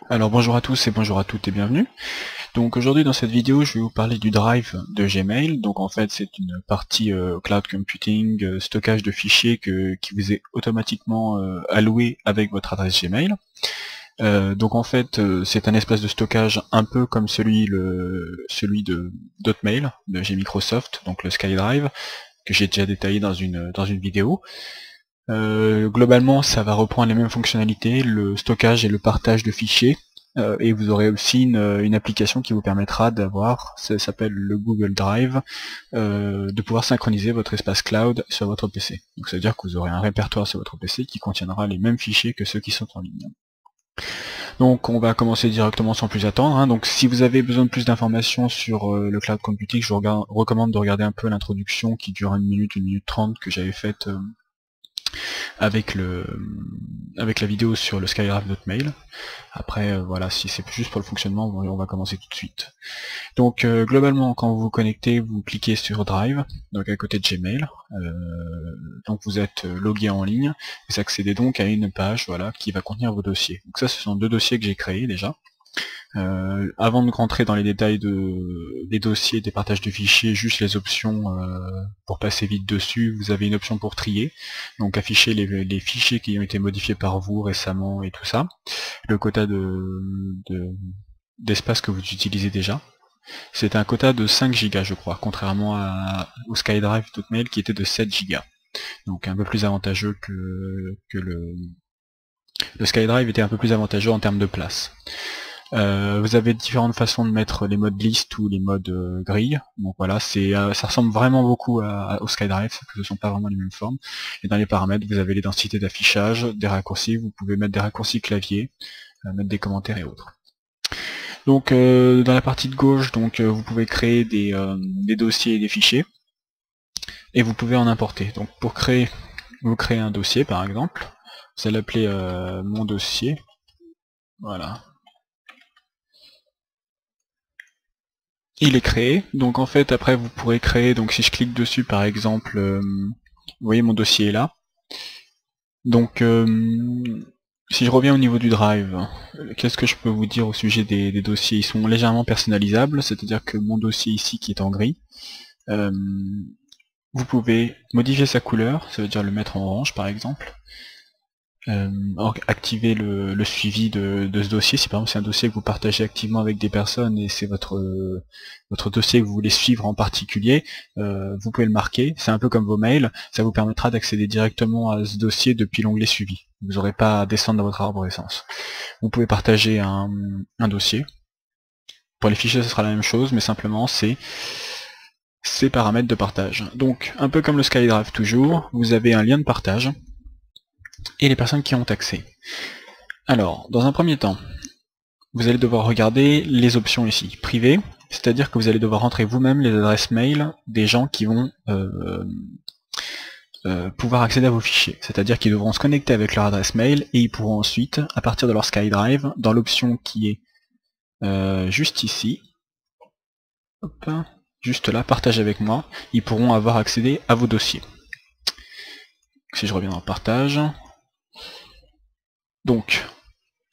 Alors bonjour à tous et bonjour à toutes et bienvenue. Donc aujourd'hui dans cette vidéo je vais vous parler du Drive de Gmail. Donc en fait c'est une partie cloud computing, stockage de fichiers qui vous est automatiquement alloué avec votre adresse Gmail. Donc en fait c'est un espace de stockage un peu comme celui de d'Hotmail de chez Microsoft, donc le SkyDrive, que j'ai déjà détaillé dans une vidéo. Globalement, ça va reprendre les mêmes fonctionnalités, le stockage et le partage de fichiers, et vous aurez aussi une application qui vous permettra d'avoir, ça s'appelle le Google Drive, de pouvoir synchroniser votre espace cloud sur votre PC. Donc ça veut dire que vous aurez un répertoire sur votre PC qui contiendra les mêmes fichiers que ceux qui sont en ligne. Donc on va commencer directement sans plus attendre, hein. Donc si vous avez besoin de plus d'informations sur le cloud computing, je vous recommande de regarder un peu l'introduction qui dure 1 minute 30 que j'avais faite avec la vidéo sur le SkyDrive d'Hotmail. Après voilà, si c'est juste pour le fonctionnement, on va commencer tout de suite. Donc globalement, quand vous vous connectez, vous cliquez sur Drive, donc à côté de Gmail. Donc vous êtes logué en ligne, vous accédez donc à une page, voilà, qui va contenir vos dossiers. Donc ça, ce sont 2 dossiers que j'ai créés déjà. Avant de rentrer dans les détails des dossiers, des partages de fichiers, juste les options pour passer vite dessus, vous avez une option pour trier, donc afficher les fichiers qui ont été modifiés par vous récemment et tout ça, le quota d'espace que vous utilisez déjà. C'est un quota de 5 Go je crois, contrairement au SkyDrive d'Hotmail qui était de 7 Go. Donc un peu plus avantageux que le SkyDrive était un peu plus avantageux en termes de place. Vous avez différentes façons de mettre les modes liste ou les modes grille. Donc voilà, ça ressemble vraiment beaucoup au SkyDrive, que ce ne sont pas vraiment les mêmes formes. Et dans les paramètres, vous avez les densités d'affichage, des raccourcis, vous pouvez mettre des raccourcis clavier, mettre des commentaires et autres. Donc dans la partie de gauche, donc vous pouvez créer des dossiers et des fichiers, et vous pouvez en importer. Donc pour vous créez un dossier par exemple, vous allez l'appeler mon dossier, voilà. Il est créé, donc en fait après vous pourrez créer, donc si je clique dessus par exemple, vous voyez mon dossier est là. Donc si je reviens au niveau du drive, qu'est-ce que je peux vous dire au sujet des dossiers? Ils sont légèrement personnalisables, c'est-à-dire que mon dossier ici qui est en gris, vous pouvez modifier sa couleur, ça veut dire le mettre en orange par exemple. Activer le suivi de ce dossier, si par exemple c'est un dossier que vous partagez activement avec des personnes et c'est votre dossier que vous voulez suivre en particulier, vous pouvez le marquer, c'est un peu comme vos mails, ça vous permettra d'accéder directement à ce dossier depuis l'onglet suivi. Vous n'aurez pas à descendre dans votre arborescence. Vous pouvez partager un dossier. Pour les fichiers ce sera la même chose, mais simplement c'est ces paramètres de partage. Donc un peu comme le SkyDrive toujours, vous avez un lien de partage et les personnes qui ont accès. Alors, dans un premier temps, vous allez devoir regarder les options ici, privé, c'est-à-dire que vous allez devoir rentrer vous-même les adresses mail des gens qui vont pouvoir accéder à vos fichiers, c'est-à-dire qu'ils devront se connecter avec leur adresse mail et ils pourront ensuite, à partir de leur SkyDrive, dans l'option qui est juste ici, hop, juste là, partage avec moi, ils pourront avoir accédé à vos dossiers. Si je reviens dans partage, donc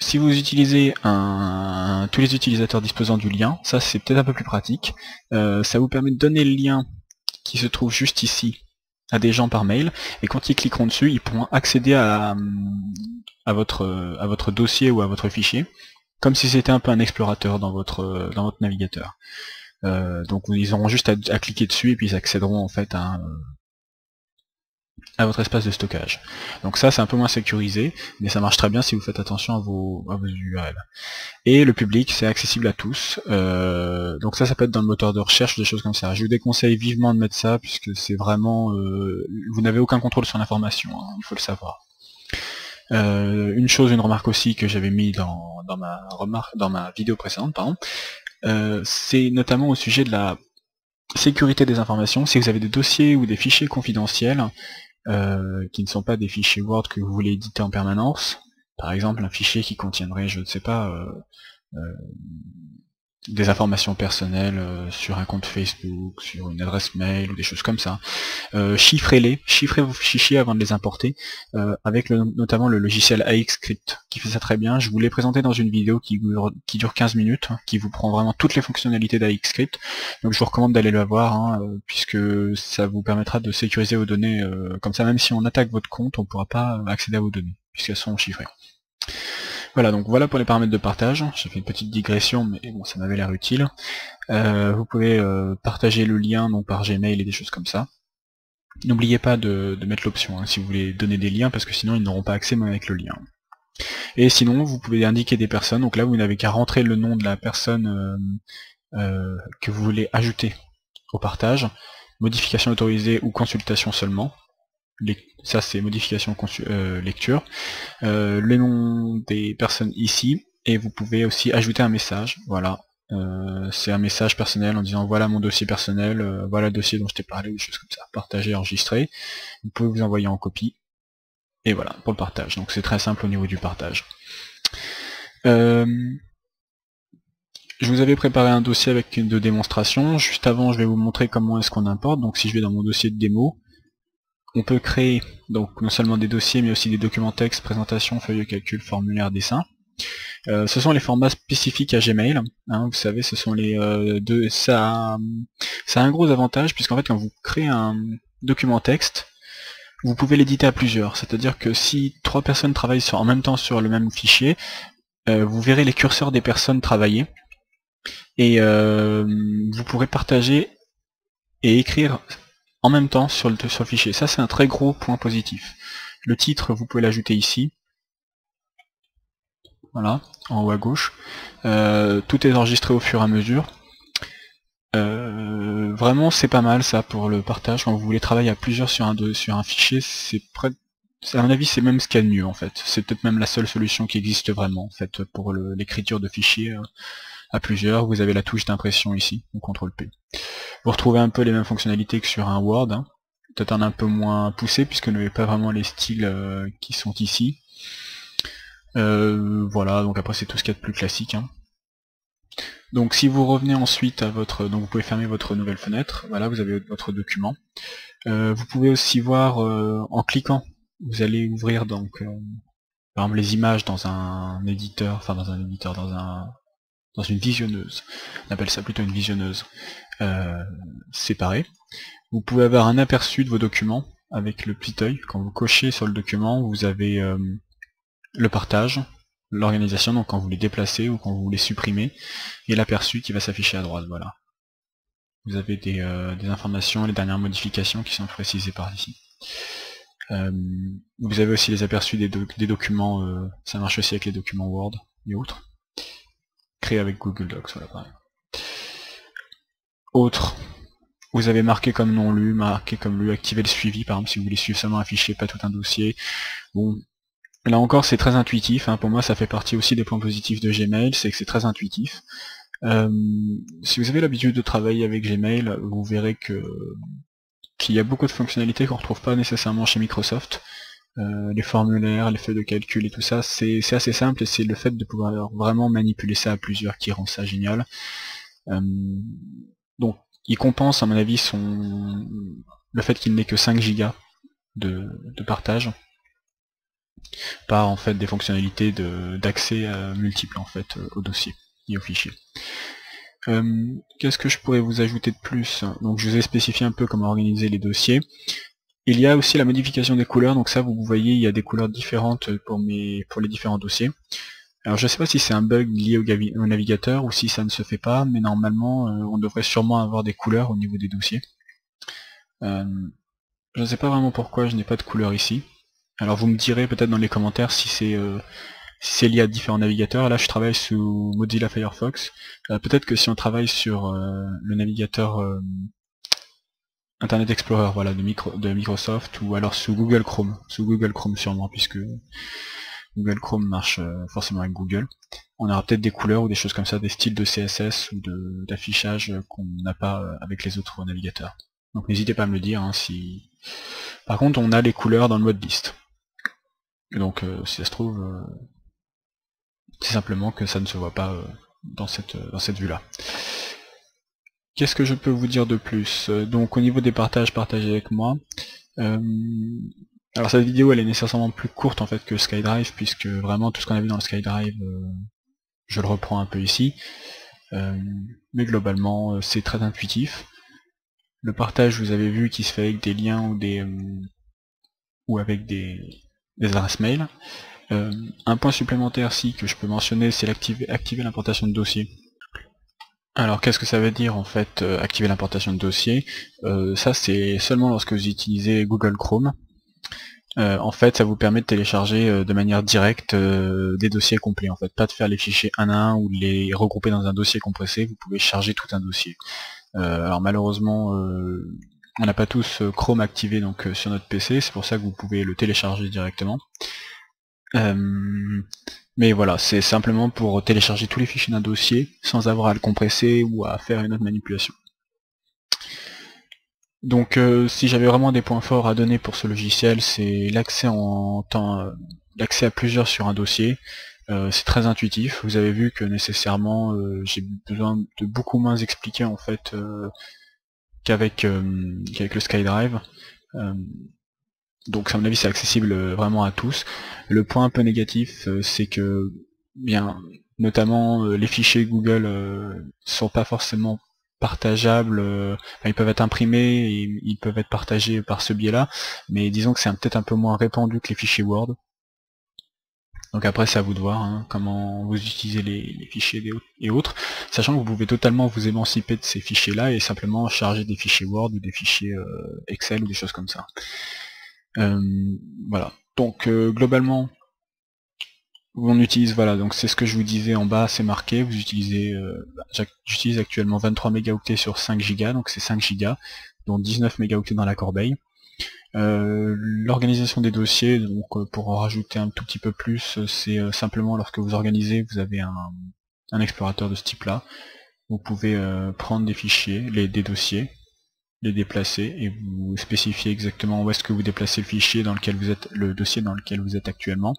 si vous utilisez tous les utilisateurs disposant du lien, ça c'est peut-être un peu plus pratique, ça vous permet de donner le lien qui se trouve juste ici à des gens par mail, et quand ils cliqueront dessus, ils pourront accéder à votre dossier ou à votre fichier, comme si c'était un peu un explorateur dans votre navigateur. Donc ils auront juste à cliquer dessus et puis ils accéderont en fait à votre espace de stockage. Donc ça c'est un peu moins sécurisé, mais ça marche très bien si vous faites attention à vos URL. Et le public c'est accessible à tous, donc ça peut être dans le moteur de recherche, des choses comme ça. Je vous déconseille vivement de mettre ça, puisque c'est vraiment... vous n'avez aucun contrôle sur l'information, hein, il faut le savoir. Une remarque aussi que j'avais mis dans ma vidéo précédente, pardon, c'est notamment au sujet de la sécurité des informations. Si vous avez des dossiers ou des fichiers confidentiels, qui ne sont pas des fichiers Word que vous voulez éditer en permanence, par exemple un fichier qui contiendrait, je ne sais pas, des informations personnelles sur un compte Facebook, sur une adresse mail ou des choses comme ça. Chiffrez vos fichiers avant de les importer, avec notamment le logiciel AXScript qui fait ça très bien. Je vous l'ai présenté dans une vidéo qui dure 15 minutes, qui vous prend vraiment toutes les fonctionnalités d'AXScript, donc je vous recommande d'aller le voir, puisque ça vous permettra de sécuriser vos données, comme ça même si on attaque votre compte, on ne pourra pas accéder à vos données, puisqu'elles sont chiffrées. Voilà, donc voilà pour les paramètres de partage. J'ai fait une petite digression, mais bon, ça m'avait l'air utile. Vous pouvez partager le lien donc par Gmail et des choses comme ça. N'oubliez pas de mettre l'option si vous voulez donner des liens, parce que sinon ils n'auront pas accès même avec le lien. Et sinon, vous pouvez indiquer des personnes, donc là vous n'avez qu'à rentrer le nom de la personne que vous voulez ajouter au partage, modification autorisée ou consultation seulement. Ça c'est modification lecture, le nom des personnes ici, et vous pouvez aussi ajouter un message, voilà, c'est un message personnel en disant voilà mon dossier personnel, voilà le dossier dont je t'ai parlé, ou des choses comme ça, partager, enregistrer, vous pouvez vous envoyer en copie, et voilà, pour le partage, donc c'est très simple au niveau du partage. Je vous avais préparé un dossier avec une démonstration, juste avant je vais vous montrer comment est-ce qu'on importe, donc si je vais dans mon dossier de démo, on peut créer donc non seulement des dossiers mais aussi des documents texte, présentation, feuille de calcul, formulaire, dessin. Ce sont les formats spécifiques à Gmail, vous savez, ce sont les deux. Ça a un gros avantage puisqu'en fait quand vous créez un document texte, vous pouvez l'éditer à plusieurs, c'est-à-dire que si 3 personnes travaillent en même temps sur le même fichier, vous verrez les curseurs des personnes travailler, et vous pourrez partager et écrire en même temps sur le fichier. Ça c'est un très gros point positif. Le titre, vous pouvez l'ajouter ici. Voilà, en haut à gauche. Tout est enregistré au fur et à mesure. Vraiment c'est pas mal ça pour le partage. Quand vous voulez travailler à plusieurs sur un fichier, à mon avis c'est même ce qu'il y a de mieux en fait. C'est peut-être même la seule solution qui existe vraiment en fait pour l'écriture de fichiers à plusieurs. Vous avez la touche d'impression ici, ou CTRL P. Vous retrouvez un peu les mêmes fonctionnalités que sur un Word, peut-être un peu moins poussé puisque vous n'avez pas vraiment les styles qui sont ici. Voilà, donc après c'est tout ce qu'il y a de plus classique. Donc si vous revenez ensuite à votre... Donc vous pouvez fermer votre nouvelle fenêtre, voilà, vous avez votre document. Vous pouvez aussi voir en cliquant, vous allez ouvrir donc par exemple les images dans un éditeur, enfin dans une visionneuse. On appelle ça plutôt une visionneuse séparée. Vous pouvez avoir un aperçu de vos documents avec le petit œil. Quand vous cochez sur le document, vous avez le partage, l'organisation, donc quand vous les déplacez ou quand vous les supprimez, et l'aperçu qui va s'afficher à droite, voilà. Vous avez des informations, les dernières modifications qui sont précisées par ici. Vous avez aussi les aperçus des documents, ça marche aussi avec les documents Word et autres, créés avec Google Docs, voilà pareil. Autre, vous avez marqué comme non lu, marqué comme lu, activer le suivi, par exemple si vous voulez suivre seulement un fichier, pas tout un dossier. Bon, là encore c'est très intuitif, pour moi ça fait partie aussi des points positifs de Gmail, c'est que c'est très intuitif. Si vous avez l'habitude de travailler avec Gmail, vous verrez qu'il y a beaucoup de fonctionnalités qu'on ne retrouve pas nécessairement chez Microsoft. Les formulaires, les feuilles de calcul et tout ça, c'est assez simple, et c'est le fait de pouvoir vraiment manipuler ça à plusieurs qui rend ça génial. Donc il compense à mon avis le fait qu'il n'ait que 5 Go de partage par en fait des fonctionnalités d'accès multiples en fait au dossier et au fichier. Qu'est-ce que je pourrais vous ajouter de plus? Donc je vous ai spécifié un peu comment organiser les dossiers. Il y a aussi la modification des couleurs, donc ça vous voyez il y a des couleurs différentes pour les différents dossiers. Alors je ne sais pas si c'est un bug lié au navigateur ou si ça ne se fait pas, mais normalement on devrait sûrement avoir des couleurs au niveau des dossiers. Je ne sais pas vraiment pourquoi je n'ai pas de couleur ici. Alors vous me direz peut-être dans les commentaires si c'est lié à différents navigateurs. Là je travaille sous Mozilla Firefox. Peut-être que si on travaille sur le navigateur Internet Explorer, voilà, de Microsoft, ou alors sous Google Chrome sûrement, puisque Google Chrome marche forcément avec Google. On aura peut-être des couleurs ou des choses comme ça, des styles de CSS ou d'affichage qu'on n'a pas avec les autres navigateurs. Donc n'hésitez pas à me le dire si... Par contre on a les couleurs dans le mode liste. Donc si ça se trouve, c'est simplement que ça ne se voit pas dans cette vue-là. Qu'est-ce que je peux vous dire de plus? Donc au niveau des partages, partagez avec moi. Alors cette vidéo elle est nécessairement plus courte en fait que SkyDrive, puisque vraiment tout ce qu'on a vu dans le SkyDrive, je le reprends un peu ici. Mais globalement c'est très intuitif. Le partage, vous avez vu, qui se fait avec des liens ou avec des adresses mail. Un point supplémentaire que je peux mentionner, c'est activer l'importation de dossier. Alors qu'est-ce que ça veut dire en fait, activer l'importation de dossier? Ça c'est seulement lorsque vous utilisez Google Chrome. En fait ça vous permet de télécharger de manière directe des dossiers complets, en fait, pas de faire les fichiers un à un ou de les regrouper dans un dossier compressé, vous pouvez charger tout un dossier. Alors malheureusement on n'a pas tous Chrome activé donc sur notre PC, c'est pour ça que vous pouvez le télécharger directement. Mais voilà, c'est simplement pour télécharger tous les fichiers d'un dossier sans avoir à le compresser ou à faire une autre manipulation. Donc si j'avais vraiment des points forts à donner pour ce logiciel, c'est l'accès l'accès à plusieurs sur un dossier. C'est très intuitif. Vous avez vu que nécessairement j'ai besoin de beaucoup moins expliquer en fait qu'avec le SkyDrive. Donc à mon avis c'est accessible vraiment à tous. Le point un peu négatif c'est que bien notamment les fichiers Google sont pas forcément partageables, enfin, ils peuvent être imprimés et ils peuvent être partagés par ce biais-là, mais disons que c'est peut-être un peu moins répandu que les fichiers Word. Donc après c'est à vous de voir hein, comment vous utilisez les fichiers et autres, sachant que vous pouvez totalement vous émanciper de ces fichiers là et simplement charger des fichiers Word ou des fichiers Excel ou des choses comme ça. Voilà, donc globalement on utilise, voilà, donc c'est ce que je vous disais en bas, c'est marqué, vous utilisez, j'utilise actuellement 23 mégaoctets sur 5 Go, donc c'est 5 Go, dont 19 mégaoctets dans la corbeille. L'organisation des dossiers, donc pour en rajouter un tout petit peu plus, c'est simplement lorsque vous organisez, vous avez un explorateur de ce type là, vous pouvez prendre des fichiers, des dossiers, les déplacer et vous spécifier exactement où est-ce que vous déplacez le fichier dans lequel vous êtes, le dossier dans lequel vous êtes actuellement.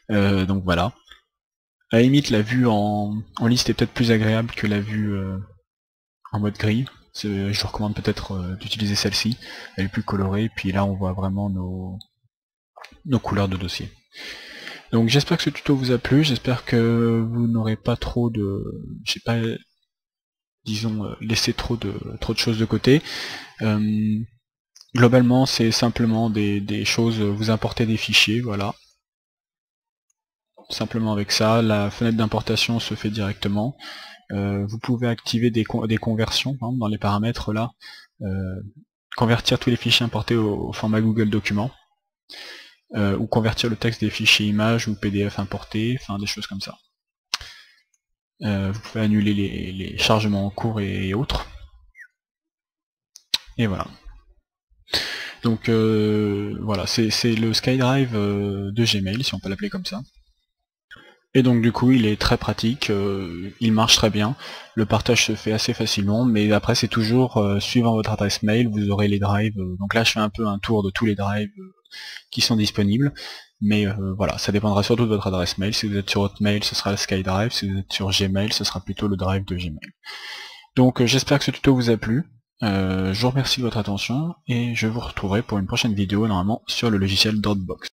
Donc voilà. À la limite, la vue en liste est peut-être plus agréable que la vue en mode gris. Je vous recommande peut-être d'utiliser celle-ci. Elle est plus colorée, puis là on voit vraiment nos couleurs de dossier. Donc j'espère que ce tuto vous a plu, j'espère que vous n'aurez pas trop de... j'ai pas, disons, laissé trop de choses de côté. Globalement c'est simplement des choses, vous importez des fichiers, voilà. Simplement avec ça, la fenêtre d'importation se fait directement. Vous pouvez activer des conversions hein, dans les paramètres là, convertir tous les fichiers importés au format Google Documents, ou convertir le texte des fichiers images ou PDF importés, enfin des choses comme ça. Vous pouvez annuler les chargements en cours et autres. Et voilà. Donc voilà, c'est le SkyDrive de Gmail, si on peut l'appeler comme ça. Et donc du coup il est très pratique, il marche très bien, le partage se fait assez facilement, mais après c'est toujours suivant votre adresse mail, vous aurez les drives, donc là je fais un peu un tour de tous les drives qui sont disponibles, mais voilà, ça dépendra surtout de votre adresse mail. Si vous êtes sur Hotmail ce sera le SkyDrive, si vous êtes sur Gmail ce sera plutôt le drive de Gmail. Donc j'espère que ce tuto vous a plu, je vous remercie de votre attention, et je vous retrouverai pour une prochaine vidéo normalement sur le logiciel Dropbox.